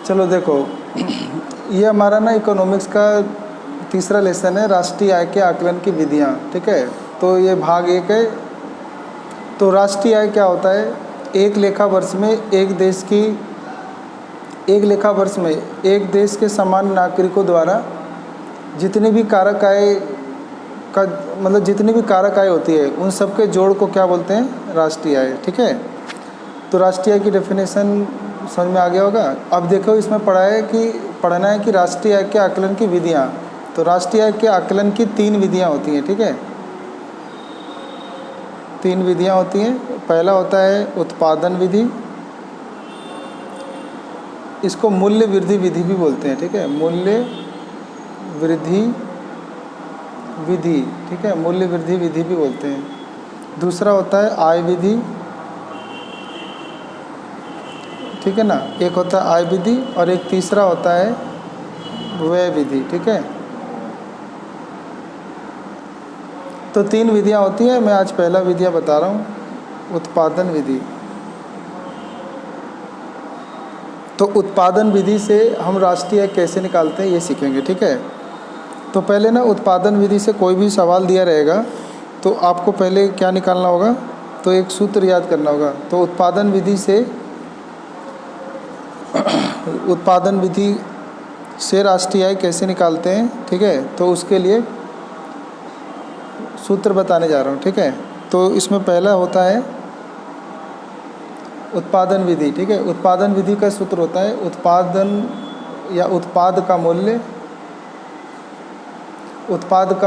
चलो देखो, ये हमारा ना इकोनॉमिक्स का तीसरा लेसन है, राष्ट्रीय आय के आकलन की विधियाँ। ठीक है, तो ये भाग 1 है। तो राष्ट्रीय आय क्या होता है? एक लेखा वर्ष में एक देश के सामान्य नागरिकों द्वारा जितनी भी कारक आय का मतलब जितनी भी कारक आय होती है उन सबके जोड़ को क्या बोलते हैं? राष्ट्रीय आय। ठीक है, तो राष्ट्रीय आय की डेफिनेशन समझ में आ गया होगा। अब देखो, इसमें पढ़ना है कि राष्ट्रीय आय के आकलन की विधियाँ। तो राष्ट्रीय आय के आकलन की 3 विधियाँ होती हैं। ठीक है, 3 विधियाँ होती हैं। पहला होता है उत्पादन विधि, इसको मूल्य वृद्धि विधि भी बोलते हैं। ठीक है, मूल्य वृद्धि विधि। ठीक है, मूल्य वृद्धि विधि भी बोलते हैं। दूसरा होता है आय विधि। ठीक है ना, एक होता है आय विधि और एक तीसरा होता है व्यय विधि। ठीक है, तो 3 विधियाँ होती हैं। मैं आज पहला विधियाँ बता रहा हूँ, उत्पादन विधि। तो उत्पादन विधि से हम राष्ट्रीय आय कैसे निकालते हैं ये सीखेंगे। ठीक है, तो पहले ना उत्पादन विधि से कोई भी सवाल दिया रहेगा तो आपको पहले क्या निकालना होगा? तो एक सूत्र याद करना होगा। तो उत्पादन विधि से राष्ट्रीय आय कैसे निकालते हैं? ठीक है, तो उसके लिए सूत्र बताने जा रहा हूँ। ठीक है, तो इसमें पहला होता है उत्पादन विधि। ठीक है, उत्पादन विधि का सूत्र होता है उत्पादन या उत्पाद का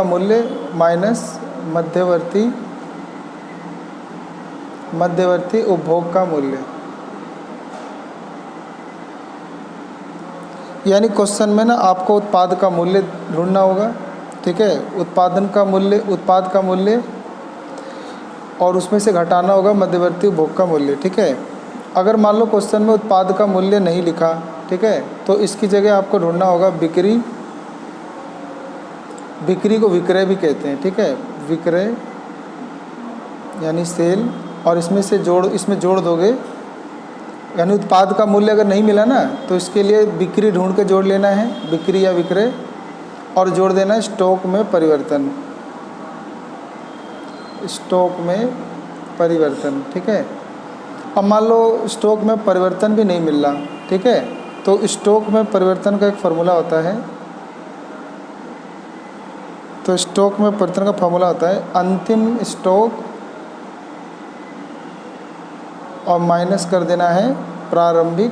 मूल्य माइनस मध्यवर्ती उपभोग का मूल्य। यानी क्वेश्चन में ना आपको उत्पाद का मूल्य ढूंढना होगा। ठीक है, उत्पाद का मूल्य और उसमें से घटाना होगा मध्यवर्ती उपभोग का मूल्य। ठीक है, अगर मान लो क्वेश्चन में उत्पाद का मूल्य नहीं लिखा, ठीक है, तो इसकी जगह आपको ढूंढना होगा बिक्री को विक्रय भी कहते हैं। ठीक है, विक्रय यानी सेल, और इसमें जोड़ दोगे, यानी उत्पाद का मूल्य अगर नहीं मिला ना तो इसके लिए बिक्री ढूंढ के जोड़ लेना है, बिक्री या विक्रय, और जोड़ देना है स्टॉक में परिवर्तन। ठीक है, अब मान लो स्टॉक में परिवर्तन भी नहीं मिल रहा। ठीक है, तो स्टॉक में परिवर्तन का एक फार्मूला होता है। तो स्टॉक में परिवर्तन का फार्मूला होता है अंतिम स्टॉक और माइनस कर देना है प्रारंभिक,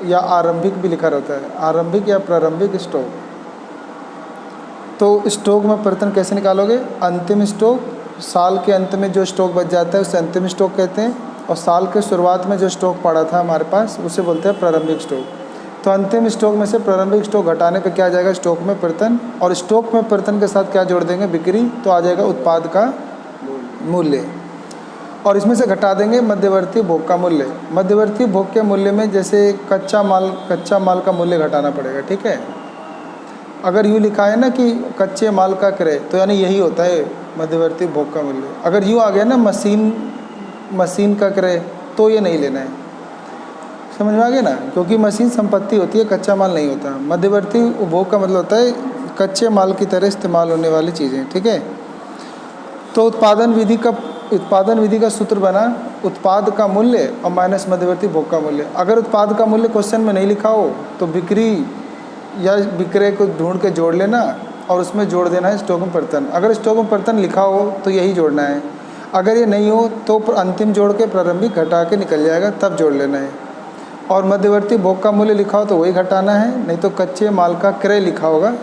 या आरंभिक भी लिखा रहता है, आरंभिक या प्रारंभिक स्टॉक। तो स्टॉक में परिवर्तन कैसे निकालोगे? अंतिम स्टॉक, साल के अंत में जो स्टॉक बच जाता है उसे अंतिम स्टॉक कहते हैं, और साल के शुरुआत में जो स्टॉक पड़ा था हमारे पास उसे बोलते हैं प्रारंभिक स्टॉक। तो अंतिम स्टॉक में से प्रारंभिक स्टॉक घटाने पे क्या आ जाएगा? स्टॉक में परिवर्तन, और स्टॉक में परिवर्तन के साथ क्या जोड़ देंगे? बिक्री, तो आ जाएगा उत्पाद का मूल्य, और इसमें से घटा देंगे मध्यवर्ती भोग का मूल्य। मध्यवर्ती भोग के मूल्य में जैसे कच्चा माल का मूल्य घटाना पड़ेगा। ठीक है, अगर यूँ लिखा है ना कि कच्चे माल का क्रय, तो यानी यही होता है मध्यवर्ती भोग का मूल्य। अगर यूँ आ गया ना मशीन का क्रय, तो ये नहीं लेना है। समझ में आ गया ना, क्योंकि मशीन संपत्ति होती है, कच्चा माल नहीं होता। मध्यवर्ती उपभोग का मतलब होता है कच्चे माल की तरह इस्तेमाल होने वाली चीज़ें। ठीक है, तो उत्पादन विधि का सूत्र बना उत्पाद का मूल्य और माइनस मध्यवर्ती भोग का मूल्य। अगर उत्पाद का मूल्य क्वेश्चन में नहीं लिखा हो तो बिक्री या विक्रय को ढूंढ के जोड़ लेना, और उसमें जोड़ देना है स्टॉक में परिवर्तन। अगर स्टॉक में परिवर्तन लिखा हो तो यही जोड़ना है, अगर ये नहीं हो तो अंतिम जोड़ के प्रारंभिक घटा के निकल जाएगा, तब जोड़ लेना है। और मध्यवर्ती भोग का मूल्य लिखा हो तो वही घटाना है, नहीं तो कच्चे माल का क्रय लिखा होगा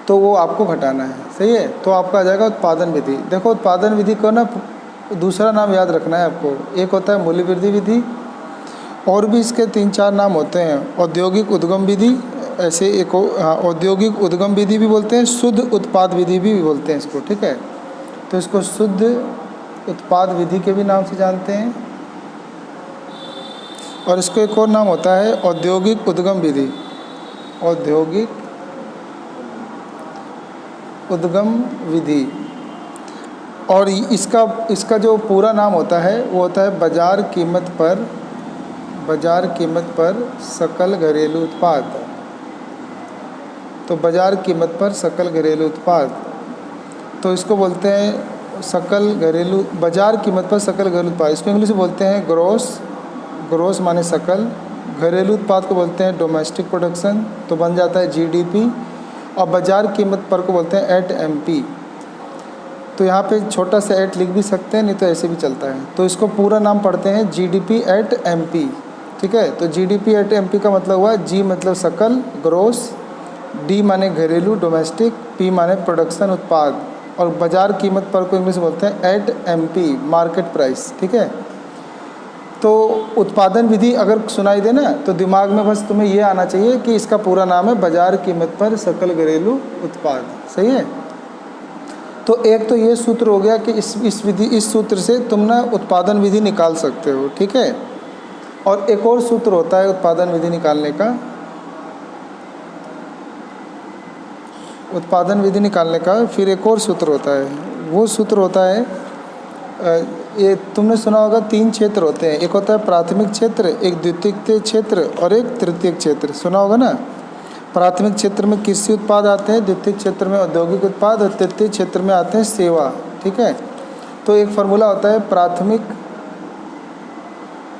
तो वो आपको घटाना है। सही है, तो आपका आ जाएगा उत्पादन विधि। देखो, उत्पादन विधि को ना दूसरा नाम याद रखना है आपको, एक होता है मूल्य वृद्धि विधि, और भी इसके 3-4 नाम होते हैं। औद्योगिक उद्गम विधि, ऐसे एक औद्योगिक उद्गम विधि भी बोलते हैं, शुद्ध उत्पाद विधि भी बोलते हैं इसको। ठीक है, तो इसको शुद्ध उत्पाद विधि के भी नाम से जानते हैं, और इसको एक और नाम होता है औद्योगिक उद्गम विधि। औद्योगिक उद्गम विधि, और इसका जो पूरा नाम होता है वो होता है बाजार कीमत पर बाजार कीमत पर सकल घरेलू उत्पाद। तो बाजार कीमत पर सकल घरेलू उत्पाद, तो इसको बोलते हैं सकल घरेलू, बाजार कीमत पर सकल घरेलू उत्पाद, इसको इंग्लिश में बोलते हैं ग्रोस। ग्रोस माने सकल। घरेलू उत्पाद को बोलते हैं डोमेस्टिक प्रोडक्शन, तो बन जाता है जीडीपी। और बाजार कीमत पर को बोलते हैं एट एमपी। तो यहाँ पे छोटा सा एट लिख भी सकते हैं, नहीं तो ऐसे भी चलता है। तो इसको पूरा नाम पढ़ते हैं जीडीपी एट एमपी। ठीक है, तो जीडीपी एट एमपी का मतलब हुआ जी मतलब सकल ग्रोस, डी माने घरेलू डोमेस्टिक, पी माने प्रोडक्शन उत्पाद, और बाजार कीमत पर को इंग्लिश में बोलते हैं एट एमपी मार्केट प्राइस। ठीक है, तो उत्पादन विधि अगर सुनाई दे ना तो दिमाग में बस तुम्हें ये आना चाहिए कि इसका पूरा नाम है बाजार कीमत पर सकल घरेलू उत्पाद। सही है, तो एक तो ये सूत्र हो गया कि इस सूत्र से तुम ना उत्पादन विधि निकाल सकते हो। ठीक है, और एक और सूत्र होता है उत्पादन विधि निकालने का। उत्पादन विधि निकालने का फिर एक और सूत्र होता है, वो सूत्र होता है ये तुमने सुना होगा, 3 क्षेत्र होते हैं। एक होता है प्राथमिक क्षेत्र, एक द्वितीयक क्षेत्र और एक तृतीयक क्षेत्र। सुना होगा ना, प्राथमिक क्षेत्र में कृषि उत्पाद आते हैं, द्वितीय क्षेत्र में औद्योगिक उत्पाद और तृतीय क्षेत्र में आते हैं सेवा। ठीक है, तो एक फार्मूला होता है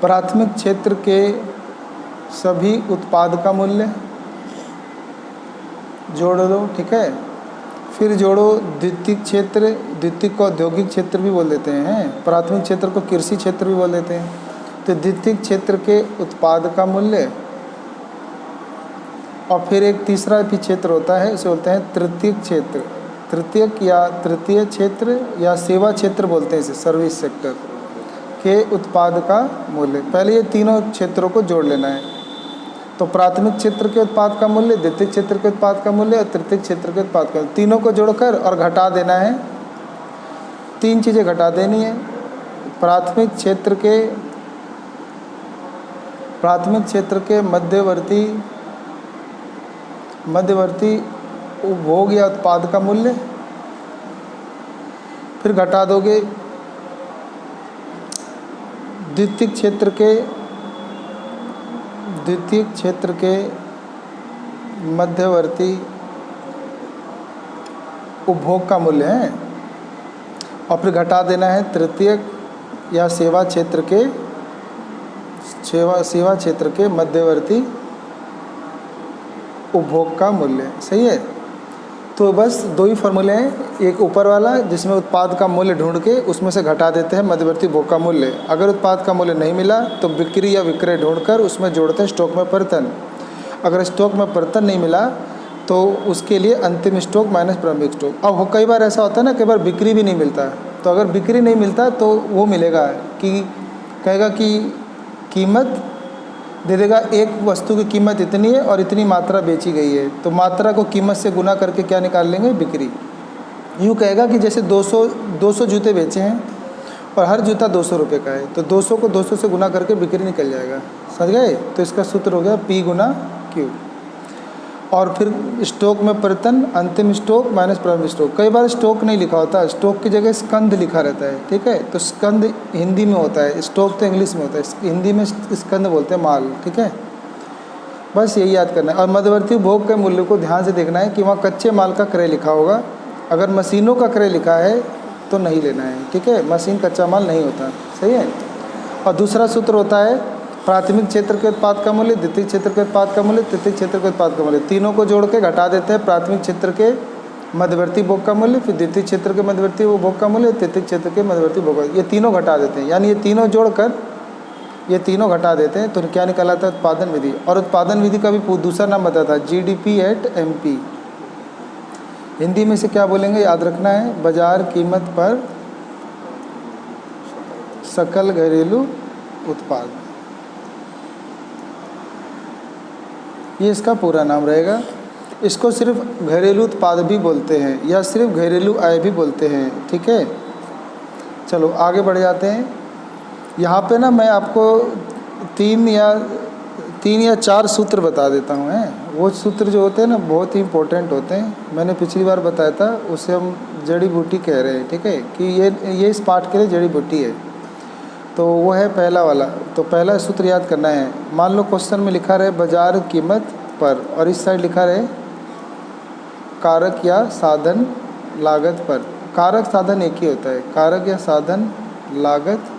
प्राथमिक क्षेत्र के सभी उत्पाद का मूल्य जोड़ दो। ठीक है, फिर जोड़ो द्वितीय क्षेत्र, द्वितीय को औद्योगिक क्षेत्र भी बोल देते हैं, प्राथमिक क्षेत्र को कृषि क्षेत्र भी बोल देते हैं। तो द्वितीय क्षेत्र के उत्पाद का मूल्य, और फिर एक तीसरा भी क्षेत्र होता है, उसे बोलते हैं तृतीय क्षेत्र। तृतीयक या तृतीय क्षेत्र या सेवा क्षेत्र बोलते हैं इसे, सर्विस सेक्टर के उत्पाद का मूल्य। पहले ये तीनों क्षेत्रों को जोड़ लेना है। तो प्राथमिक क्षेत्र के उत्पाद का मूल्य, द्वितीय क्षेत्र के उत्पाद का मूल्य और तृतीय क्षेत्र के उत्पाद का, तीनों को जोड़कर और घटा देना है। 3 चीज़ें घटा देनी है। प्राथमिक क्षेत्र के मध्यवर्ती उपभोग या उत्पाद का मूल्य, फिर घटा दोगे द्वितीय क्षेत्र के मध्यवर्ती उपभोग का मूल्य है, और फिर घटा देना है तृतीयक या सेवा क्षेत्र के मध्यवर्ती उपभोग का मूल्य। सही है, तो बस 2 ही फॉर्मूले हैं, एक ऊपर वाला जिसमें उत्पाद का मूल्य ढूंढ के उसमें से घटा देते हैं मध्यवर्ती उपभोग का मूल्य। अगर उत्पाद का मूल्य नहीं मिला तो बिक्री या विक्रय ढूंढकर उसमें जोड़ते हैं स्टॉक में परिवर्तन। अगर स्टॉक में परिवर्तन नहीं मिला तो उसके लिए अंतिम स्टॉक माइनस प्रारंभिक स्टॉक। अब कई बार ऐसा होता है ना, कई बार बिक्री भी नहीं मिलता, तो अगर बिक्री नहीं मिलता तो वो मिलेगा कि कहेगा कि कीमत दे देगा, एक वस्तु की कीमत इतनी है और इतनी मात्रा बेची गई है, तो मात्रा को कीमत से गुना करके क्या निकाल लेंगे, बिक्री। यूँ कहेगा कि जैसे 200 जूते बेचे हैं और हर जूता 200 रुपये का है, तो 200 को 200 से गुना करके बिक्री निकल जाएगा। समझ गए, तो इसका सूत्र हो गया P गुना Q। और फिर स्टॉक में परिवर्तन, अंतिम स्टॉक माइनस प्रारंभिक स्टॉक। कई बार स्टॉक नहीं लिखा होता, स्टॉक की जगह स्कंद लिखा रहता है। ठीक है, तो स्कंद हिंदी में होता है, स्टॉक तो इंग्लिश में होता है, हिंदी में स्कंद बोलते हैं माल। ठीक है, बस यही याद करना है। और मध्यवर्ती उपभोग के मूल्य को ध्यान से देखना है कि वहाँ कच्चे माल का क्रय लिखा होगा, अगर मशीनों का क्रय लिखा है तो नहीं लेना है। ठीक है, मशीन कच्चा माल नहीं होता। सही है, और दूसरा सूत्र होता है प्राथमिक क्षेत्र के उत्पाद का मूल्य, द्वितीय क्षेत्र के उत्पाद का मूल्य, तृतीय क्षेत्र के उत्पाद का मूल्य, तीनों को जोड़ के घटा देते हैं प्राथमिक क्षेत्र के मध्यवर्ती उपभोग का मूल्य, फिर द्वितीय क्षेत्र के मध्यवर्ती उपभोग का मूल्य, तृतीय क्षेत्र के मध्यवर्ती उपभोग, ये तीनों घटा देते हैं। यानी ये तीनों जोड़कर ये तीनों घटा देते हैं, तो क्या निकला था, उत्पादन विधि। और उत्पादन विधि का भी दूसरा नाम बताया था GDP एट MP। हिंदी में से क्या बोलेंगे याद रखना है, बाजार कीमत पर सकल घरेलू उत्पाद, ये इसका पूरा नाम रहेगा। इसको सिर्फ घरेलू उत्पाद भी बोलते हैं या सिर्फ घरेलू आय भी बोलते हैं। ठीक है, चलो आगे बढ़ जाते हैं। यहाँ पे ना मैं आपको 3 या 4 सूत्र बता देता हूँ। वो सूत्र जो होते हैं ना बहुत ही इंपॉर्टेंट होते हैं। मैंने पिछली बार बताया था, उसे हम जड़ी बूटी कह रहे हैं। ठीक है, कि ये इस पाठ के लिए जड़ी बूटी है। तो वो है पहला वाला। तो पहला सूत्र याद करना है। मान लो क्वेश्चन में लिखा रहे बाजार कीमत पर और इस साइड लिखा रहे कारक या साधन लागत पर। कारक साधन एक ही होता है, कारक या साधन लागत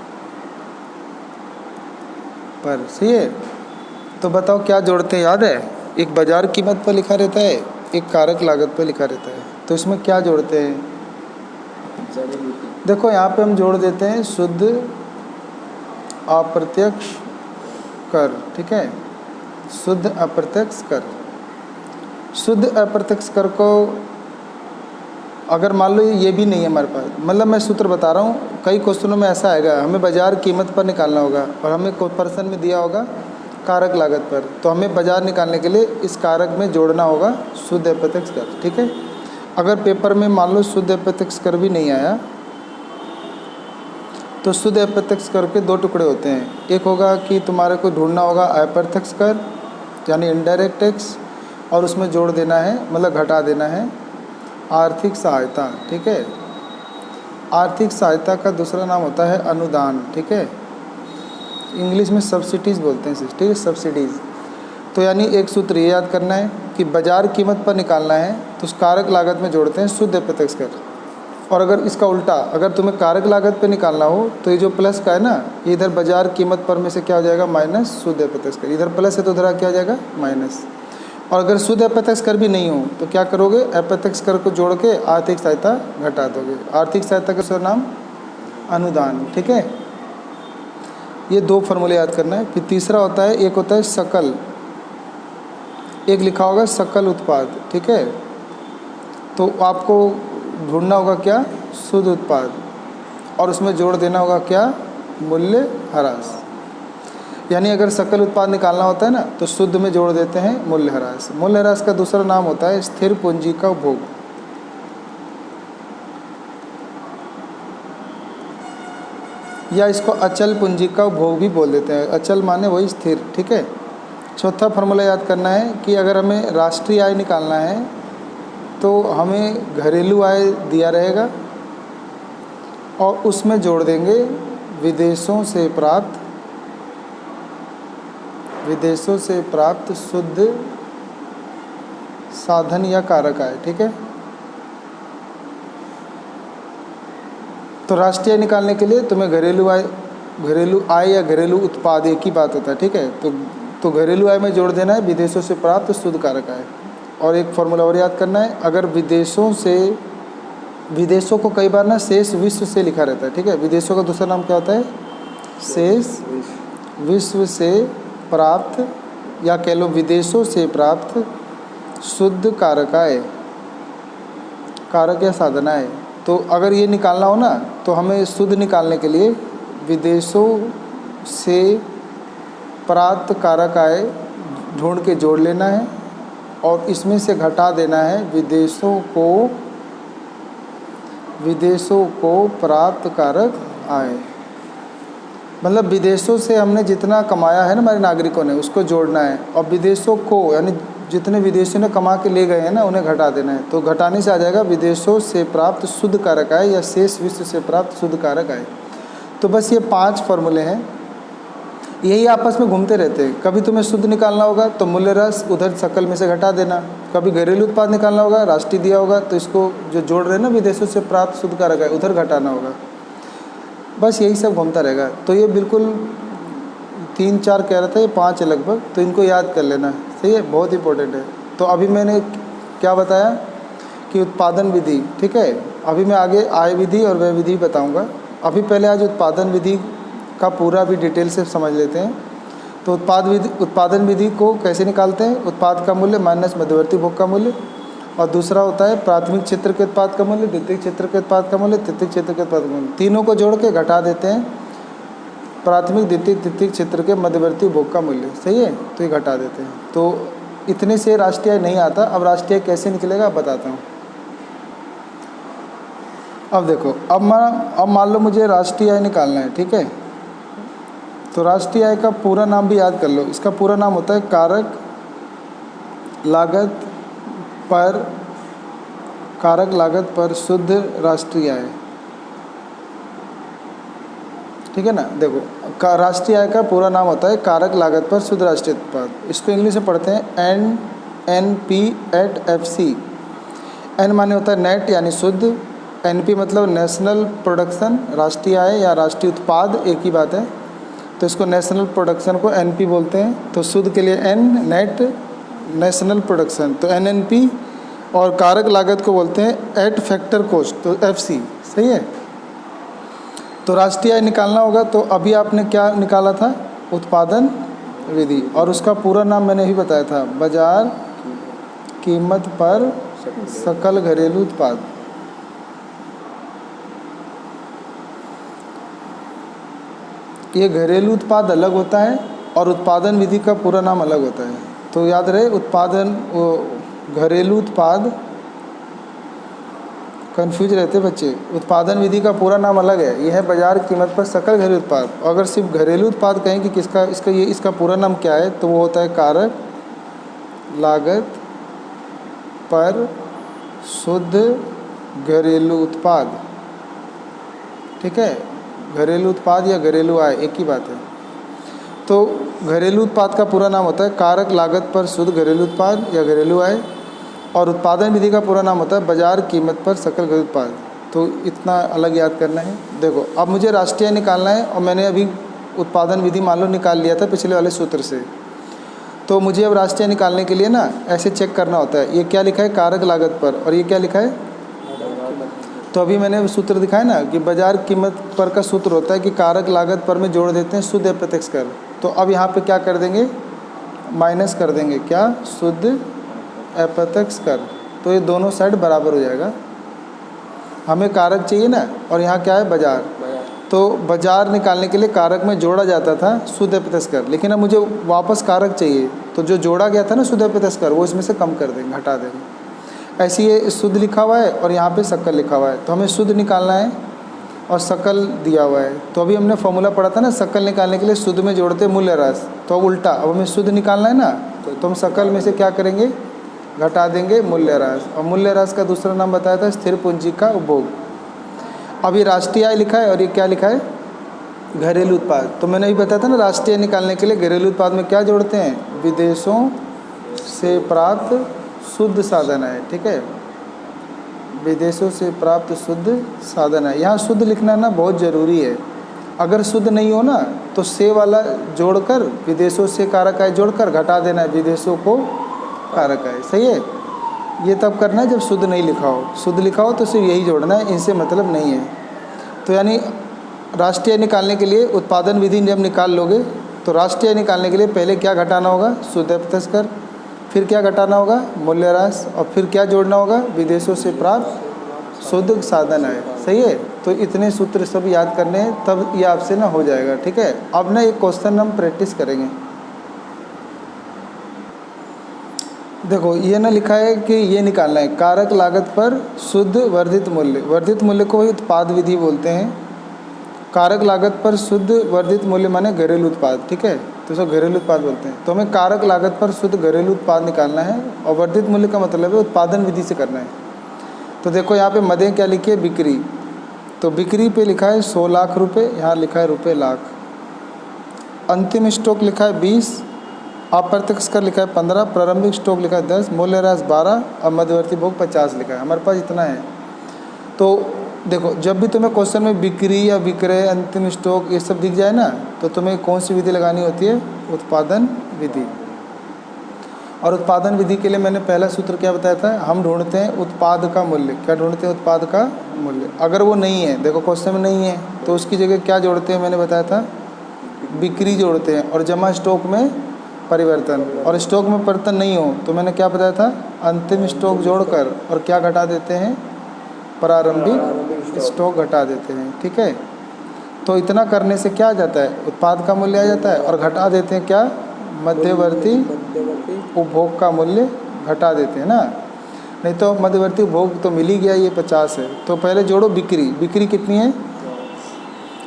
पर। सही है। तो बताओ क्या जोड़ते हैं, याद है? एक बाजार कीमत पर लिखा रहता है, एक कारक लागत पर लिखा रहता है। तो इसमें क्या जोड़ते हैं? देखो यहाँ पे हम जोड़ देते हैं शुद्ध अप्रत्यक्ष कर। ठीक है, शुद्ध अप्रत्यक्ष कर। शुद्ध अप्रत्यक्ष कर को अगर मान लो ये भी नहीं है हमारे पास, मतलब मैं सूत्र बता रहा हूँ, कई क्वेश्चनों में ऐसा आएगा हमें बाजार कीमत पर निकालना होगा और हमें पर्सन में दिया होगा कारक लागत पर, तो हमें बाजार निकालने के लिए इस कारक में जोड़ना होगा शुद्ध अप्रत्यक्ष कर। ठीक है। अगर पेपर में मान लो शुद्ध अप्रत्यक्ष कर भी नहीं आया तो शुद्ध अप्रत्यक्ष कर के दो टुकड़े होते हैं। एक होगा कि तुम्हारे को ढूंढना होगा अप्रत्यक्ष कर यानी इनडायरेक्ट टैक्स, और उसमें जोड़ देना है मतलब घटा देना है आर्थिक सहायता। ठीक है। आर्थिक सहायता का दूसरा नाम होता है अनुदान। ठीक है, इंग्लिश में सब्सिडीज़ बोलते हैं। ठीक है, सब्सिडीज़। तो यानी एक सूत्र ये याद करना है कि बाजार कीमत पर निकालना है तो उस कारक लागत में जोड़ते हैं शुद्ध अप्रत्यक्ष कर। और अगर इसका उल्टा, अगर तुम्हें कारक लागत पे निकालना हो तो ये जो प्लस का है ना, ये इधर बाजार कीमत पर में से क्या हो जाएगा? माइनस शुद्ध अप्रत्यक्ष कर। इधर प्लस है तो उधर क्या हो जाएगा? माइनस। और अगर शुद्ध अप्रत्यक्ष कर भी नहीं हो तो क्या करोगे? अप्रत्यक्ष कर को जोड़ के आर्थिक सहायता घटा दोगे। आर्थिक सहायता का दूसरा नाम अनुदान। ठीक है, ये दो फॉर्मूले याद करना है। फिर तीसरा होता है, एक होता है सकल, एक लिखा होगा सकल उत्पाद। ठीक है, तो आपको ढूंढना होगा क्या? शुद्ध उत्पाद, और उसमें जोड़ देना होगा क्या? मूल्य ह्रास। यानी अगर सकल उत्पाद निकालना होता है ना तो शुद्ध में जोड़ देते हैं मूल्य ह्रास। मूल्य ह्रास का दूसरा नाम होता है स्थिर पूंजी का उपभोग, या इसको अचल पूंजी का उपभोग भी बोल देते हैं। अचल माने वही स्थिर। ठीक है। चौथा फॉर्मूला याद करना है कि अगर हमें राष्ट्रीय आय निकालना है तो हमें घरेलू आय दिया रहेगा और उसमें जोड़ देंगे विदेशों से प्राप्त शुद्ध साधन या कारक आय। ठीक है। तो राष्ट्रीय आय निकालने के लिए तुम्हें घरेलू आय या घरेलू उत्पाद एक ही बात होता है। ठीक है। तो घरेलू आय में जोड़ देना है विदेशों से प्राप्त शुद्ध कारक आय। और एक फॉर्मूला और याद करना है, अगर विदेशों को कई बार ना शेष विश्व से लिखा रहता है। ठीक है, विदेशों का दूसरा नाम क्या होता है? शेष विश्व से प्राप्त, या कह लो विदेशों से प्राप्त शुद्ध कारक आय, कारक या साधन आय। तो अगर ये निकालना हो ना तो हमें शुद्ध निकालने के लिए विदेशों से प्राप्त कारक आय ढूंढ के जोड़ लेना है और इसमें से घटा देना है विदेशों को प्राप्त कारक आय। मतलब विदेशों से हमने जितना कमाया है ना हमारे नागरिकों ने, उसको जोड़ना है, और विदेशों को यानी जितने विदेशियों ने कमा के ले गए हैं ना उन्हें घटा देना है। तो घटाने से आ जाएगा विदेशों से प्राप्त शुद्ध कारक आय या शेष विश्व से प्राप्त शुद्ध कारक आय। तो बस ये 5 फॉर्मूले हैं, यही आपस में घूमते रहते हैं। कभी तुम्हें शुद्ध निकालना होगा तो मूल्य ह्रास उधर सकल में से घटा देना, कभी घरेलू उत्पाद निकालना होगा, राष्ट्रीय दिया होगा तो इसको जो जोड़ रहे हैं ना विदेशों से प्राप्त शुद्ध कारक आय उधर घटाना होगा। बस यही सब घूमता रहेगा। तो ये बिल्कुल 3-4 कह रहा था, ये 5 है लगभग, तो इनको याद कर लेना। सही है, बहुत इंपॉर्टेंट है। तो अभी मैंने क्या बताया कि उत्पादन विधि। ठीक है, अभी मैं आगे आय विधि और व्यय विधि बताऊँगा। अभी पहले आज उत्पादन विधि का पूरा भी डिटेल से समझ लेते हैं। तो उत्पादन विधि को कैसे निकालते हैं? उत्पाद का मूल्य माइनस मध्यवर्ती उपभोग का मूल्य, और दूसरा होता है प्राथमिक क्षेत्र के उत्पाद का मूल्य, द्वितीयक क्षेत्र के उत्पाद का मूल्य, तृतीयक क्षेत्र के उत्पाद का मूल्य। तीनों को जोड़ के घटा देते हैं प्राथमिक, द्वितीयक, तृतीयक क्षेत्र के मध्यवर्ती उपभोग का मूल्य। सही है, तो ये घटा देते हैं। तो इतने से राष्ट्रीय आय नहीं आता। अब राष्ट्रीय आय कैसे निकलेगा बताता हूँ। अब देखो, अब मान लो मुझे राष्ट्रीय आय निकालना है। ठीक है, तो राष्ट्रीय आय का पूरा नाम भी याद कर लो। इसका पूरा नाम होता है कारक लागत पर शुद्ध राष्ट्रीय आय। ठीक ठीक है ना। देखो राष्ट्रीय आय का पूरा नाम होता है कारक लागत पर शुद्ध राष्ट्रीय उत्पाद। इसको इंग्लिश में पढ़ते हैं NNP@FC। एन माने होता है नेट यानी शुद्ध, NP मतलब नेशनल प्रोडक्शन, राष्ट्रीय आय या राष्ट्रीय उत्पाद एक ही बात है, तो इसको नेशनल प्रोडक्शन को NP बोलते हैं। तो शुद्ध के लिए N नेट नेशनल प्रोडक्शन तो NNP, और कारक लागत को बोलते हैं एट फैक्टर कॉस्ट तो FC। सही है। तो राष्ट्रीय आय निकालना होगा तो अभी आपने क्या निकाला था, उत्पादन विधि, और उसका पूरा नाम मैंने ही बताया था, बाजार कीमत पर सकल घरेलू उत्पाद। ये घरेलू उत्पाद अलग होता है और उत्पादन विधि का पूरा नाम अलग होता है। तो याद रहे उत्पादन घरेलू उत्पाद, कंफ्यूज रहते बच्चे, उत्पादन विधि का पूरा नाम अलग है, यह है बाजार कीमत पर सकल घरेलू उत्पाद। अगर सिर्फ घरेलू उत्पाद कहें कि किसका इसका पूरा नाम क्या है, तो वो होता है कारक लागत पर शुद्ध घरेलू उत्पाद। ठीक है, घरेलू उत्पाद या घरेलू आय एक ही बात है। तो घरेलू उत्पाद का पूरा नाम होता है कारक लागत पर शुद्ध घरेलू उत्पाद या घरेलू आय, और उत्पादन विधि का पूरा नाम होता है बाजार कीमत पर सकल घरेलू उत्पाद। तो इतना अलग याद करना है। देखो अब मुझे राष्ट्रीय आय निकालना है और मैंने अभी उत्पादन विधि मान लो निकाल लिया था पिछले वाले सूत्र से, तो मुझे अब राष्ट्रीय आय निकालने के लिए ना ऐसे चेक करना होता है, ये क्या लिखा है कारक लागत पर, और ये क्या लिखा है, तो अभी मैंने सूत्र दिखाया ना कि बाजार कीमत पर का सूत्र होता है कि कारक लागत पर में जोड़ देते हैं शुद्ध अप्रत्यक्ष कर। तो अब यहाँ पे क्या कर देंगे, माइनस कर देंगे, क्या, शुद्ध अप्रत्यक्ष कर। तो ये दोनों साइड बराबर हो जाएगा। हमें कारक चाहिए ना, और यहाँ क्या है बाजार, तो बाजार निकालने के लिए कारक में जोड़ा जाता था शुद्ध अप्रत्यक्ष कर, लेकिन अब मुझे वापस कारक चाहिए, तो जो जोड़ा गया था ना शुद्ध अप्रत्यक्ष कर वो इसमें से कम कर देंगे, हटा देंगे। ऐसे ये शुद्ध लिखा हुआ है और यहाँ पे सकल लिखा हुआ है, तो हमें शुद्ध निकालना है और सकल दिया हुआ है। तो अभी हमने फॉर्मूला पढ़ा था ना, सकल निकालने के लिए शुद्ध में जोड़ते मूल्य ह्रास, तो अब उल्टा, अब हमें शुद्ध निकालना है ना, तो हम सकल में से क्या करेंगे, घटा देंगे मूल्य ह्रास। और मूल्य ह्रास का दूसरा नाम बताया था स्थिर पूंजी का उपभोग। अभी राष्ट्रीय आय लिखा है और ये क्या लिखा है, घरेलू उत्पाद। तो मैंने अभी बताया था ना राष्ट्रीय आय निकालने के लिए घरेलू उत्पाद में क्या जोड़ते हैं, विदेशों से प्राप्त शुद्ध साधन है। ठीक है, विदेशों से प्राप्त शुद्ध साधन है। यहाँ शुद्ध लिखना ना बहुत ज़रूरी है। अगर शुद्ध नहीं हो ना तो से वाला जोड़कर विदेशों से कारक आय जोड़कर घटा देना है विदेशों को कारक आय। सही है, ये तब करना है जब शुद्ध नहीं लिखा हो। शुद्ध लिखा हो तो सिर्फ यही जोड़ना है, इनसे मतलब नहीं है। तो यानी राष्ट्रीय आय निकालने के लिए उत्पादन विधि जब निकाल लोगे तो राष्ट्रीय आय निकालने के लिए पहले क्या घटाना होगा, शुद्ध अप्रत्यक्ष कर, फिर क्या घटाना होगा, मूल्य ह्रास, और फिर क्या जोड़ना होगा, विदेशों से प्राप्त शुद्ध साधन आय। सही है, तो इतने सूत्र सब याद करने हैं, तब ये आपसे ना हो जाएगा। ठीक है, अब ना एक क्वेश्चन हम प्रैक्टिस करेंगे। देखो ये ना लिखा है कि ये निकालना है कारक लागत पर शुद्ध वर्धित मूल्य। वर्धित मूल्य को ही उत्पाद विधि बोलते हैं। कारक लागत पर शुद्ध वर्धित मूल्य माने घरेलू उत्पाद। ठीक है, तो इसको घरेलू उत्पाद बोलते हैं। तो हमें कारक लागत पर शुद्ध घरेलू उत्पाद निकालना है, और वर्धित मूल्य का मतलब है उत्पादन विधि से करना है। तो देखो यहाँ पे मदें क्या लिखी है, बिक्री। तो बिक्री पे लिखा है 100 लाख रुपये, यहाँ लिखा है रुपये लाख। अंतिम स्टॉक लिखा है 20, अप्रत्यक्ष कर लिखा है 15, प्रारंभिक स्टॉक लिखा है 10, मूल्य ह्रास 12 और मध्यवर्ती भोग 50 लिखा है। हमारे पास इतना है। तो देखो जब भी तुम्हें क्वेश्चन में बिक्री या विक्रय, अंतिम स्टॉक ये सब दिख जाए ना, तो तुम्हें कौन सी विधि लगानी होती है, उत्पादन विधि। और उत्पादन विधि के लिए मैंने पहला सूत्र क्या बताया था, हम ढूंढते हैं उत्पाद का मूल्य। क्या ढूंढते हैं, उत्पाद का मूल्य। अगर वो नहीं है, देखो क्वेश्चन में नहीं है, तो उसकी जगह क्या जोड़ते हैं, मैंने बताया था बिक्री जोड़ते हैं, और जमा स्टॉक में परिवर्तन। और स्टॉक में परिवर्तन नहीं हो तो मैंने क्या बताया था, अंतिम स्टॉक जोड़कर और क्या घटा देते हैं, प्रारंभिक स्टॉक घटा देते हैं। ठीक है, तो इतना करने से क्या आ जाता है, उत्पाद का मूल्य आ जाता है, और घटा देते हैं क्या, मध्यवर्ती उपभोग का मूल्य घटा देते हैं ना। नहीं तो मध्यवर्ती उपभोग तो मिल ही गया, ये 50 है। तो पहले जोड़ो बिक्री। बिक्री कितनी है,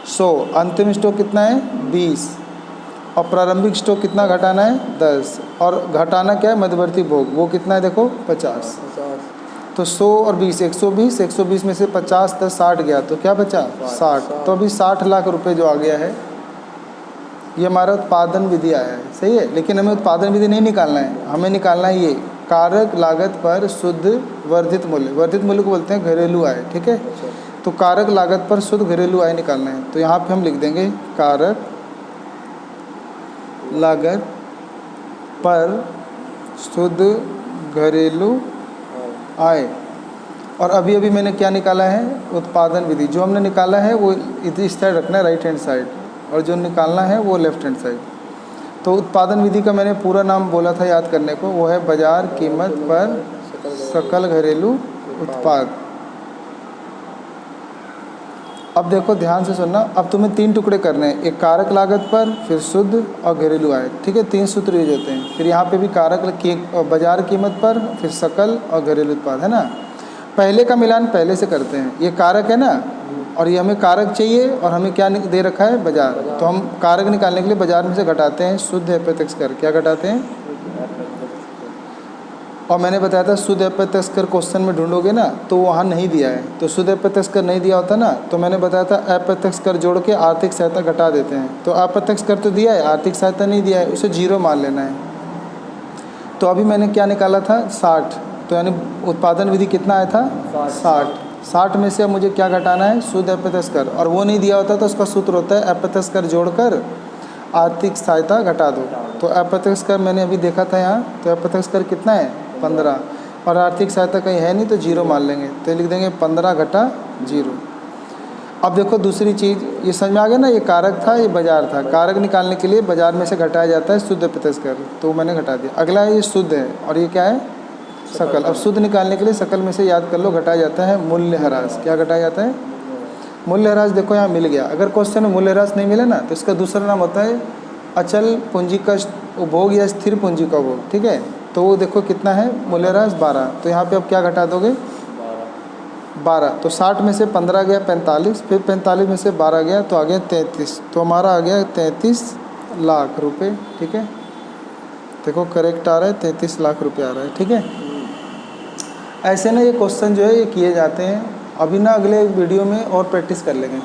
100। अंतिम स्टॉक कितना है, 20, और प्रारंभिक स्टॉक कितना घटाना है, 10, और घटाना क्या है, मध्यवर्ती भोग, वो कितना है देखो 50। तो 100 और 20 120, 120 में से 50 10 60 गया तो क्या बचा 60। तो अभी 60 लाख रुपए जो आ गया है ये हमारा उत्पादन विधि आया है, सही है। लेकिन हमें उत्पादन विधि नहीं निकालना है, हमें निकालना है ये कारक लागत पर शुद्ध वर्धित मूल्य। वर्धित मूल्य को बोलते हैं घरेलू आय, ठीक है। तो कारक लागत पर शुद्ध घरेलू आय निकालना है। तो यहाँ पे हम लिख देंगे कारक लागत पर शुद्ध घरेलू आय। और अभी अभी मैंने क्या निकाला है, उत्पादन विधि। जो हमने निकाला है वो इस साइड रखना है, राइट हैंड साइड, और जो निकालना है वो लेफ्ट हैंड साइड। तो उत्पादन विधि का मैंने पूरा नाम बोला था याद करने को, वो है बाजार कीमत पर सकल घरेलू उत्पाद। अब देखो ध्यान से सुनना, अब तुम्हें 3 टुकड़े करने हैं, एक कारक लागत पर, फिर शुद्ध और घरेलू आय, ठीक है। 3 सूत्र यूज होते हैं। फिर यहाँ पे भी बाजार कीमत पर, फिर सकल और घरेलू उत्पाद, है ना। पहले का मिलान पहले से करते हैं। ये कारक है ना, और ये हमें कारक चाहिए, और हमें क्या दे रखा है बाजार। तो हम कारक निकालने के लिए बाजार में से घटाते हैं शुद्ध अप्रत्यक्ष कर। क्या घटाते हैं, और मैंने बताया था शुद्ध अप्रत्यक्ष कर क्वेश्चन में ढूंढोगे ना तो वहाँ नहीं दिया है। तो शुद्ध अप्रत्यक्ष कर नहीं दिया होता ना, तो मैंने बताया था अप्रत्यक्ष कर जोड़ के आर्थिक सहायता घटा देते हैं। तो अप्रत्यक्ष कर तो दिया है, आर्थिक सहायता नहीं दिया है, उसे 0 मान लेना है। तो अभी मैंने क्या निकाला था 60, तो यानी उत्पादन विधि कितना आया था 60 में से अब मुझे क्या घटाना है, शुद्ध अप्रत्यक्ष कर। और वो नहीं दिया होता तो उसका सूत्र होता है अप्रत्यक्ष कर जोड़कर आर्थिक सहायता घटा दो। तो अप्रत्यक्ष कर मैंने अभी देखा था यहाँ, तो अप्रत्यक्ष कर कितना है 15, और आर्थिक सहायता कहीं है नहीं तो 0 मान लेंगे। तो लिख देंगे 15 घटा 0। अब देखो दूसरी चीज़, ये समझ में आ गया ना, ये कारक था ये बाजार था। कारक निकालने के लिए बाजार में से घटाया जाता है शुद्ध अप्रत्यक्ष कर, तो मैंने घटा दिया। अगला ये शुद्ध है, और ये क्या है सकल। अब शुद्ध निकालने के लिए सकल में से याद कर लो घटाया जाता है मूल्यह्रास। क्या घटाया जाता है, मूल्यह्रास। देखो यहाँ मिल गया। अगर क्वेश्चन में मूल्यह्रास नहीं मिले ना तो इसका दूसरा नाम होता है अचल पूंजी का उपभोग या स्थिर पूंजी का उपभोग, ठीक है। तो वो देखो कितना है मूल्यह्रास 12। तो यहाँ पे अब क्या घटा दोगे 12। तो 60 में से 15 गया 45, फिर 45 में से 12 गया तो आ गया 33। तो हमारा आ गया 33 लाख रुपए, ठीक है। देखो करेक्ट आ रहा है, 33 लाख रुपए आ रहा है, ठीक है। ऐसे ना ये क्वेश्चन जो है ये किए जाते हैं। अभी ना अगले वीडियो में और प्रैक्टिस कर लेंगे।